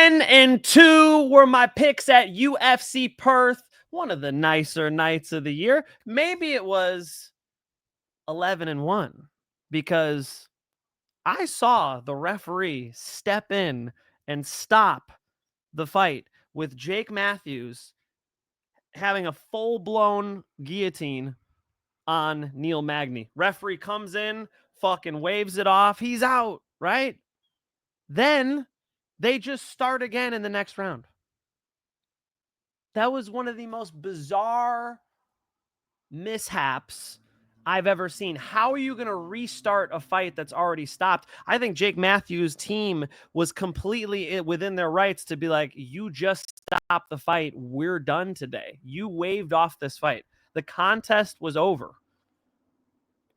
10-2 were my picks at UFC Perth. One of the nicer nights of the year. Maybe it was 11-1 because I saw the referee step in and stop the fight with Jake Matthews having a full-blown guillotine on Neil Magny. Referee comes in, fucking waves it off. He's out, right? Then they just start again in the next round. That was one of the most bizarre mishaps I've ever seen. How are you going to restart a fight that's already stopped? I think Jake Matthews' team was completely within their rights to be like, you just stopped the fight. We're done today. You waved off this fight. The contest was over.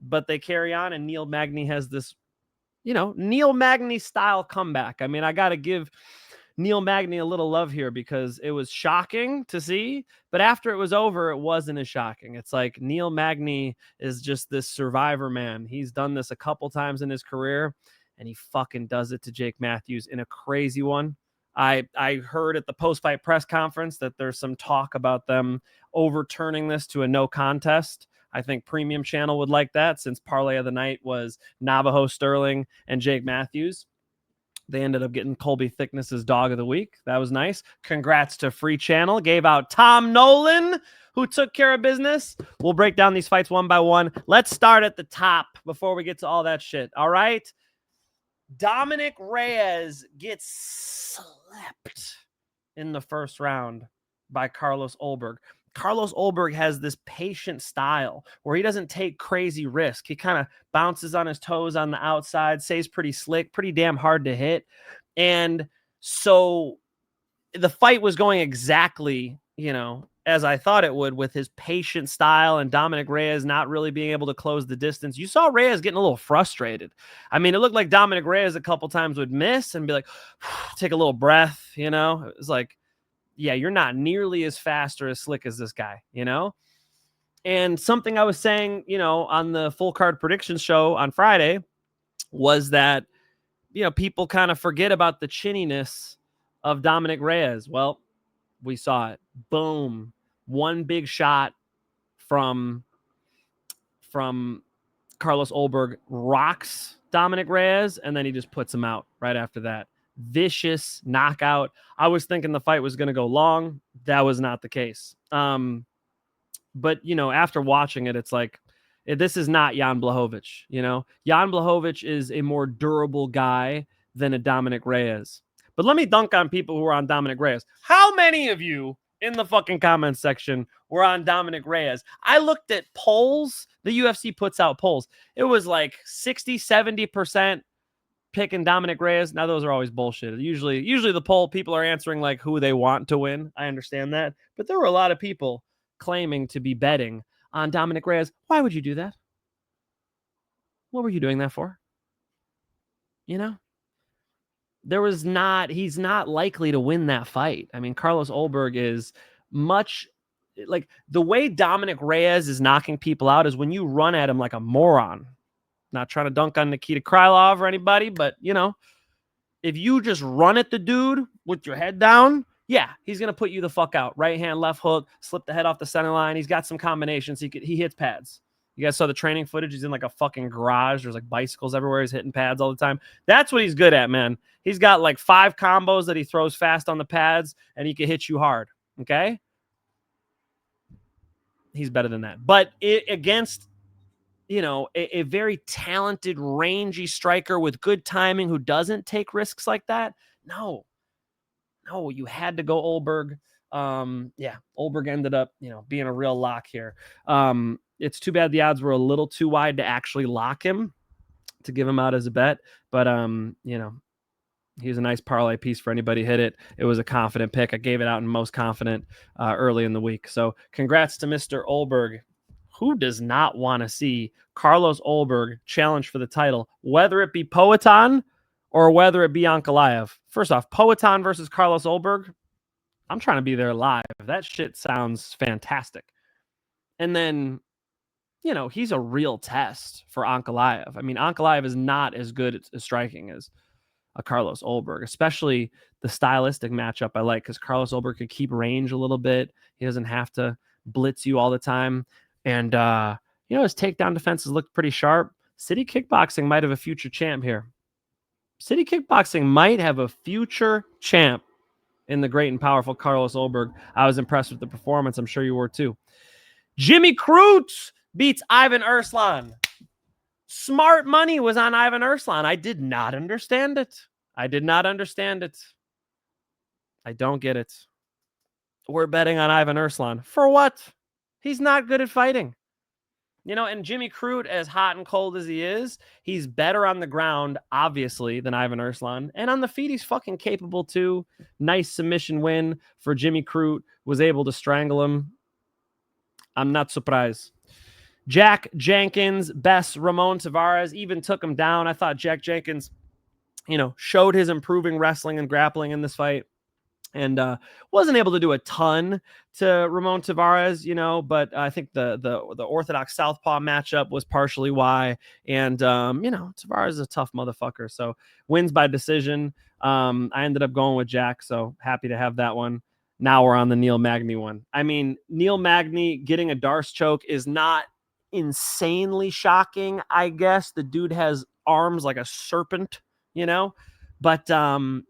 But they carry on, and Neil Magny has this, Neil Magny style comeback. I mean, I got to give Neil Magny a little love here because it was shocking to see, but after it was over, it wasn't as shocking. It's like Neil Magny is just this survivor man. He's done this a couple times in his career, and he fucking does it to Jake Matthews in a crazy one. I heard at the post-fight press conference that there's some talk about them overturning this to a no contest. I think Premium Channel would like that since parlay of the night was Navajo, Stirling, and Jake Matthews. They ended up getting Colby Thicknesse's dog of the week. That was nice. Congrats to Free Channel. Gave out Tom Nolan, who took care of business. We'll break down these fights one by one. Let's start at the top before we get to all that shit. All right? Dominick Reyes gets slept in the first round by Carlos Ulberg. Carlos Ulberg has this patient style where he doesn't take crazy risk. He kind of bounces on his toes on the outside, stays pretty slick, pretty damn hard to hit. And so the fight was going exactly, as I thought it would with his patient style and Dominick Reyes not really being able to close the distance. You saw Reyes getting a little frustrated. I mean, it looked like Dominick Reyes a couple times would miss and be like, take a little breath, It was like, yeah, you're not nearly as fast or as slick as this guy, And something I was saying, on the full card predictions show on Friday was that, people kind of forget about the chinniness of Dominick Reyes. Well, we saw it. Boom. One big shot from Carlos Ulberg rocks Dominick Reyes, and then he just puts him out right after that. Vicious knockout. I was thinking the fight was going to go long. That was not the case. But, after watching it, it's like, this is not Jan Blachowicz, Jan Blachowicz is a more durable guy than a Dominick Reyes. But let me dunk on people who are on Dominick Reyes. How many of you in the fucking comments section were on Dominick Reyes? I looked at polls. The UFC puts out polls. It was like 60, 70% picking Dominick Reyes. Now those are always bullshit. Usually the poll people are answering like who they want to win. I understand that. But there were a lot of people claiming to be betting on Dominick Reyes. Why would you do that? What were you doing that for? He's not likely to win that fight. I mean, Carlos Ulberg is much like the way Dominick Reyes is knocking people out is when you run at him like a moron. Not trying to dunk on Nikita Krylov or anybody, but if you just run at the dude with your head down, yeah, he's going to put you the fuck out. Right hand, left hook, slip the head off the center line. He's got some combinations. He hits pads. You guys saw the training footage. He's in like a fucking garage. There's like bicycles everywhere. He's hitting pads all the time. That's what he's good at, man. He's got like 5 combos that he throws fast on the pads, and he can hit you hard. Okay? He's better than that. But against, a very talented, rangy striker with good timing who doesn't take risks like that, no, you had to go Ulberg. Ulberg ended up, being a real lock here. It's too bad the odds were a little too wide to actually lock him, to give him out as a bet. But, he's a nice parlay piece for anybody who hit it. It was a confident pick. I gave it out in most confident early in the week. So congrats to Mr. Ulberg. Who does not want to see Carlos Ulberg challenge for the title, whether it be Poatan or whether it be Ankalaev? First off, Poatan versus Carlos Ulberg, I'm trying to be there live. That shit sounds fantastic. And then, he's a real test for Ankalaev. I mean, Ankalaev is not as good at striking as a Carlos Ulberg, especially the stylistic matchup I like, because Carlos Ulberg could keep range a little bit. He doesn't have to blitz you all the time. And, his takedown defenses looked pretty sharp. City Kickboxing might have a future champ here. City Kickboxing might have a future champ in the great and powerful Carlos Ulberg. I was impressed with the performance. I'm sure you were too. Jimmy Crute beats Ivan Erslan. Smart money was on Ivan Erslan. I did not understand it. I don't get it. We're betting on Ivan Erslan. For what? He's not good at fighting. And Jimmy Crute, as hot and cold as he is, he's better on the ground, obviously, than Ivan Erslan. And on the feet, he's fucking capable too. Nice submission win for Jimmy Crute. Was able to strangle him. I'm not surprised. Jack Jenkins, best Ramon Taveras, even took him down. I thought Jack Jenkins, showed his improving wrestling and grappling in this fight. And wasn't able to do a ton to Ramon Taveras, but I think the Orthodox Southpaw matchup was partially why. And, Taveras is a tough motherfucker. So wins by decision. I ended up going with Jack, so happy to have that one. Now we're on the Neil Magny one. I mean, Neil Magny getting a Darce choke is not insanely shocking, I guess. The dude has arms like a serpent, But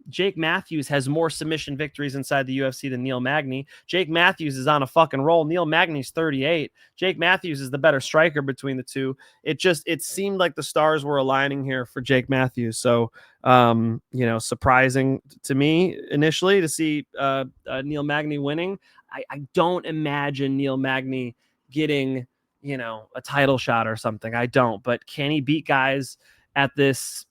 Jake Matthews has more submission victories inside the UFC than Neil Magny. Jake Matthews is on a fucking roll. Neil Magny's 38. Jake Matthews is the better striker between the two. It seemed like the stars were aligning here for Jake Matthews. So, surprising to me initially to see Neil Magny winning. I don't imagine Neil Magny getting, a title shot or something. I don't. But can he beat guys at this,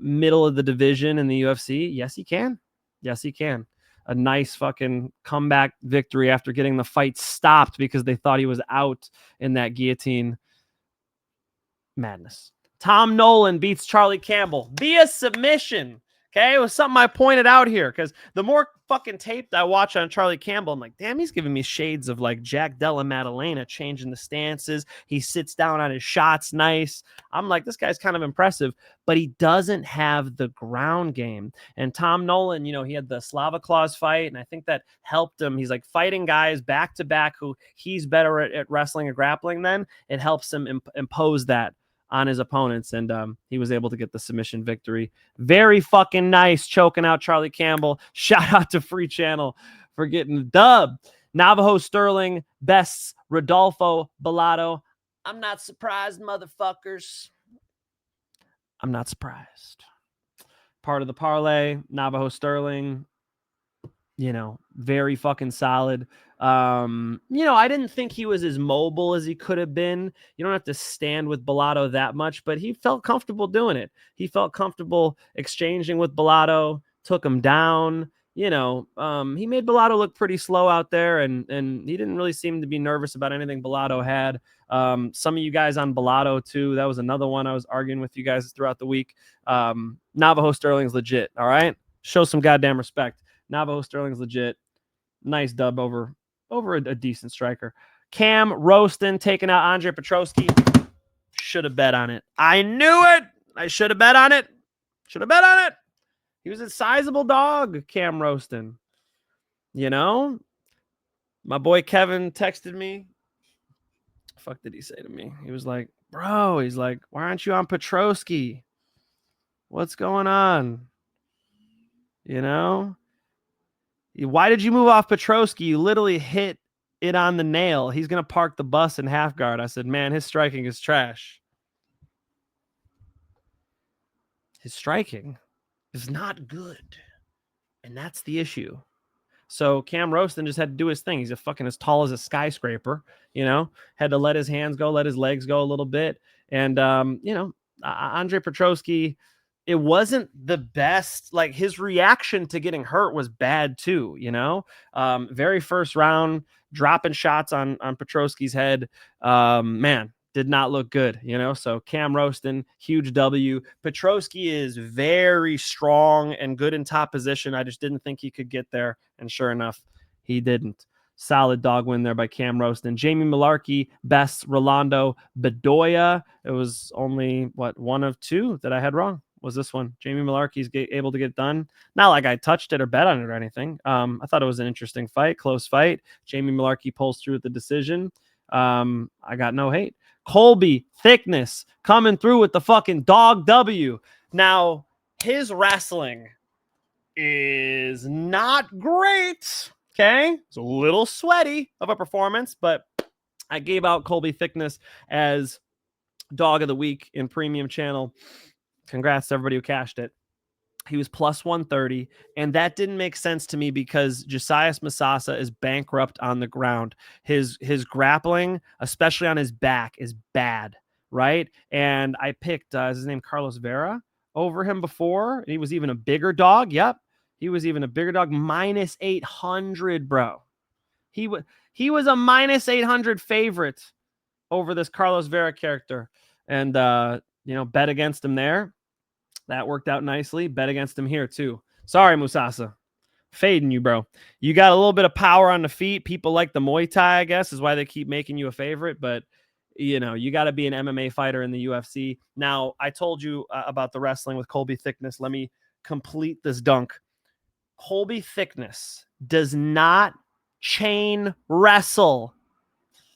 middle of the division in the UFC? Yes, he can. A nice fucking comeback victory after getting the fight stopped because they thought he was out in that guillotine. Madness. Tom Nolan beats Charlie Campbell via submission. Okay, it was something I pointed out here because the more fucking tape I watch on Charlie Campbell, I'm like, damn, he's giving me shades of like Jack Della Maddalena, changing the stances. He sits down on his shots nice. I'm like, this guy's kind of impressive, but he doesn't have the ground game. And Tom Nolan, he had the Slava Claus fight, and I think that helped him. He's like fighting guys back to back who he's better at wrestling and grappling than. It helps him impose that on his opponents, and he was able to get the submission victory. Very fucking nice, choking out Charlie Campbell. Shout out to Free Channel for getting the dub. Navajo Stirling bests Rodolfo Bellato. I'm not surprised, motherfuckers. I'm not surprised. Part of the parlay, Navajo Stirling, very fucking solid. I didn't think he was as mobile as he could have been. You don't have to stand with Bellato that much, but he felt comfortable doing it. He felt comfortable exchanging with Bellato, took him down. He made Bellato look pretty slow out there, and he didn't really seem to be nervous about anything Bellato had. Some of you guys on Bellato too. That was another one I was arguing with you guys throughout the week. Navajo Stirling's legit. All right. Show some goddamn respect. Navajo Stirling's legit. Nice dub over a decent striker. Cam Rowston taking out Andre Petroski. Should have bet on it. I knew it. I should have bet on it. He was a sizable dog, Cam Rowston. My boy Kevin texted me. Fuck did he say to me? He was like, bro, why aren't you on Petroski? What's going on? Why did you move off Petroski? You literally hit it on the nail. He's going to park the bus in half guard. I said, man, his striking is trash. His striking is not good. And that's the issue. So Cam Rowston just had to do his thing. He's fucking as tall as a skyscraper, had to let his hands go, let his legs go a little bit. And, Andre Petroski, it wasn't the best. Like, his reaction to getting hurt was bad too, very first round, dropping shots on Petroski's head. Man, did not look good, so Cam Rowston, huge W. Petroski is very strong and good in top position. I just didn't think he could get there. And sure enough, he didn't. Solid dog win there by Cam Rowston. Jamie Mullarkey bests Rolando Bedoya. It was only one of two that I had wrong. was this one. Jamie Mullarkey's able to get done. Not like I touched it or bet on it or anything. I thought it was an interesting fight, close fight. Jamie Mullarkey pulls through with the decision. I got no hate. Colby, Thicknesse, coming through with the fucking dog W. Now, his wrestling is not great. Okay. It's a little sweaty of a performance, but I gave out Colby Thicknesse as dog of the week in premium channel. Congrats to everybody who cashed it. He was plus 130, and that didn't make sense to me because Josias Musasa is bankrupt on the ground. His grappling, especially on his back, is bad, right? And I picked his name Carlos Vera over him before. He was even a bigger dog. Yep, he was even a bigger dog. Minus 800, bro. He was a minus 800 favorite over this Carlos Vera character, and bet against him there. That worked out nicely. Bet against him here, too. Sorry, Musasa. Fading you, bro. You got a little bit of power on the feet. People like the Muay Thai, I guess, is why they keep making you a favorite. But, you got to be an MMA fighter in the UFC. Now, I told you about the wrestling with Colby Thicknesse. Let me complete this dunk. Colby Thicknesse does not chain wrestle.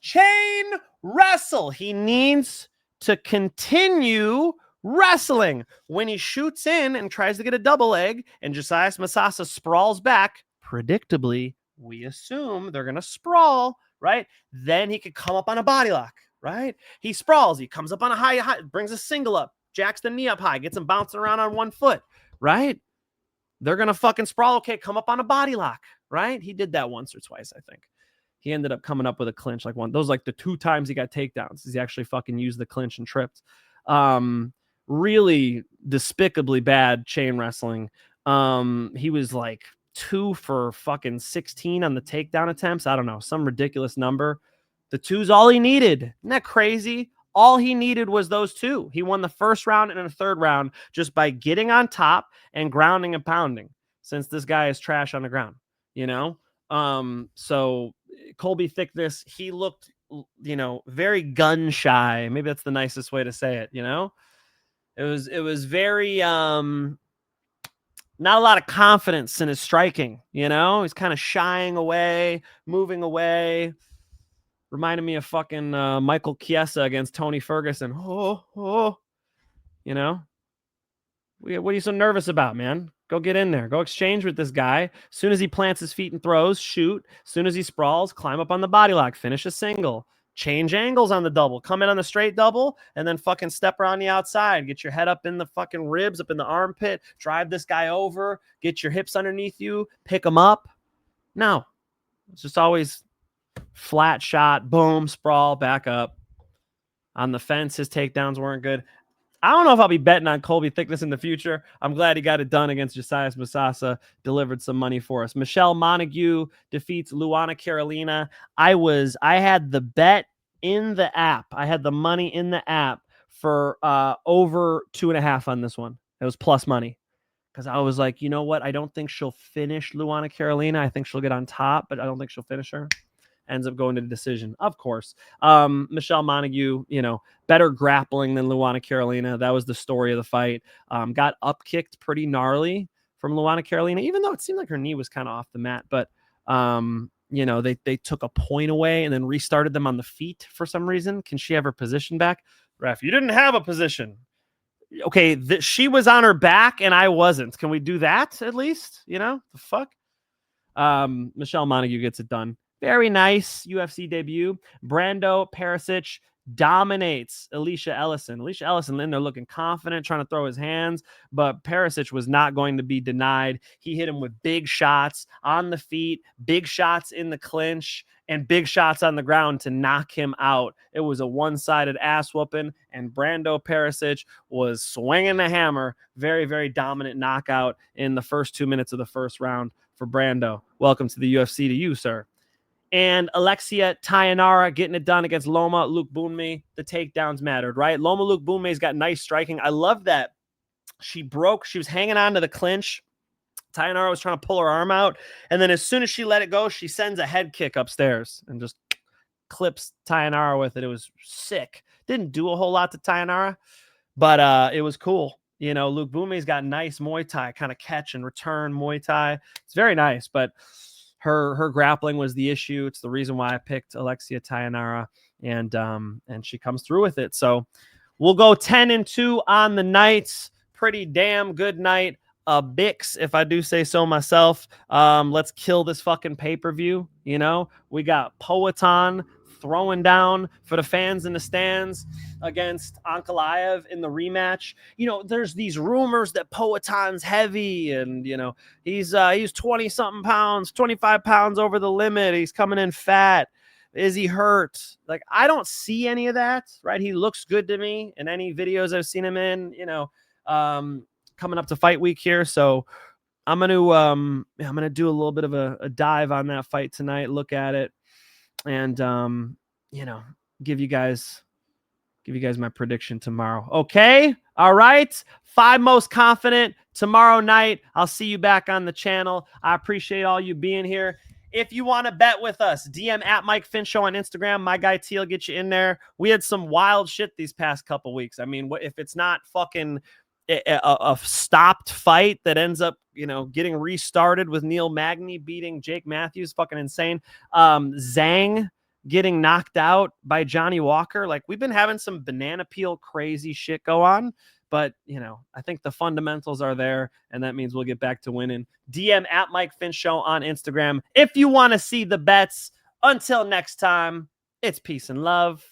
Chain wrestle. He needs to continue wrestling. When he shoots in and tries to get a double leg and Josias Musasa sprawls back, predictably, we assume they're going to sprawl, right? Then he could come up on a body lock, right? He sprawls. He comes up on a high, brings a single up, jacks the knee up high, gets him bouncing around on one foot, right? They're going to fucking sprawl. Okay, come up on a body lock, right? He did that once or twice, I think. He ended up coming up with a clinch like one. Those like the 2 times he got takedowns. He actually fucking used the clinch and tripped. Really despicably bad chain wrestling. He was like 2 for fucking 16 on the takedown attempts. I don't know, some ridiculous number. The 2's all he needed. Isn't that crazy? All he needed was those 2. He won the first round and the third round just by getting on top and grounding and pounding, since this guy is trash on the ground, So Colby Thicknesse, he looked, very gun shy. Maybe that's the nicest way to say it, It was very not a lot of confidence in his striking, He's kind of shying away, moving away. Reminded me of fucking Michael Chiesa against Tony Ferguson. What are you so nervous about, man? Go get in there. Go exchange with this guy. As soon as he plants his feet and throws, shoot. As soon as he sprawls, climb up on the body lock, finish a single. Change angles on the double. Come in on the straight double, and then fucking step around the outside. Get your head up in the fucking ribs, up in the armpit. Drive this guy over. Get your hips underneath you. Pick him up. No. It's just always flat shot, boom, sprawl, back up. On the fence, his takedowns weren't good. I don't know if I'll be betting on Colby Thicknesse in the future. I'm glad he got it done against Josias Musasa, delivered some money for us. Michelle Montague defeats Luana Carolina. I had the bet in the app. I had the money in the app for over 2.5 on this one. It was plus money. Because I was like, you know what? I don't think she'll finish Luana Carolina. I think she'll get on top, but I don't think she'll finish her. Ends up going to the decision, of course. Michelle Montague, better grappling than Luana Carolina. That was the story of the fight. Got up-kicked pretty gnarly from Luana Carolina, even though it seemed like her knee was kind of off the mat. But, they took a point away and then restarted them on the feet for some reason. Can she have her position back? Ref, you didn't have a position. Okay, she was on her back and I wasn't. Can we do that at least? The fuck? Michelle Montague gets it done. Very nice UFC debut. Brando, Peričić dominates Elisha Ellison. Elisha Ellison in there looking confident, trying to throw his hands, but Peričić was not going to be denied. He hit him with big shots on the feet, big shots in the clinch, and big shots on the ground to knock him out. It was a one-sided ass whooping, and Brando Peričić was swinging the hammer. Very, very dominant knockout in the first 2 minutes of the first round for Brando. Welcome to the UFC to you, sir. And Alexia Tayanara getting it done against Loma Lookboonmee. The takedowns mattered, right? Loma Lookboonmee's got nice striking. I love that. She was hanging on to the clinch. Tayanara was trying to pull her arm out. And then as soon as she let it go, she sends a head kick upstairs and just clips Tayanara with it. It was sick. Didn't do a whole lot to Tayanara, but it was cool. You know, Luke Bume's got nice Muay Thai, kind of catch and return Muay Thai. It's very nice, but her grappling was the issue. It's the reason why I picked Alexia Tayanara, and she comes through with it. So we'll go 10-2 on the nights. Pretty damn good night. A Bix, if I do say so myself. Let's kill this fucking pay-per-view. You know, we got Poatan throwing down for the fans in the stands against Ankalaev in the rematch. You know, there's these rumors that Poatan's heavy, and you know, he's 20 something pounds, 25 pounds over the limit. He's coming in fat. Is he hurt? Like, I don't see any of that, right? He looks good to me in any videos I've seen him in, you know, coming up to fight week here. So I'm going to do a little bit of a dive on that fight tonight, look at it, and, you know, give you guys my prediction tomorrow. Okay. All right. 5 most confident tomorrow night. I'll see you back on the channel. I appreciate all you being here. If you want to bet with us, DM at Mike Finch Show on Instagram. My guy T will get you in there. We had some wild shit these past couple weeks. I mean, if it's not fucking a stopped fight that ends up, you know, getting restarted with Neil Magny beating Jake Matthews, fucking insane. Zhang getting knocked out by Johnny Walker. Like, we've been having some banana peel crazy shit go on, but you know, I think the fundamentals are there, and that means we'll get back to winning. DM at Mike Finch Show on Instagram if you want to see the bets. Until next time, it's peace and love.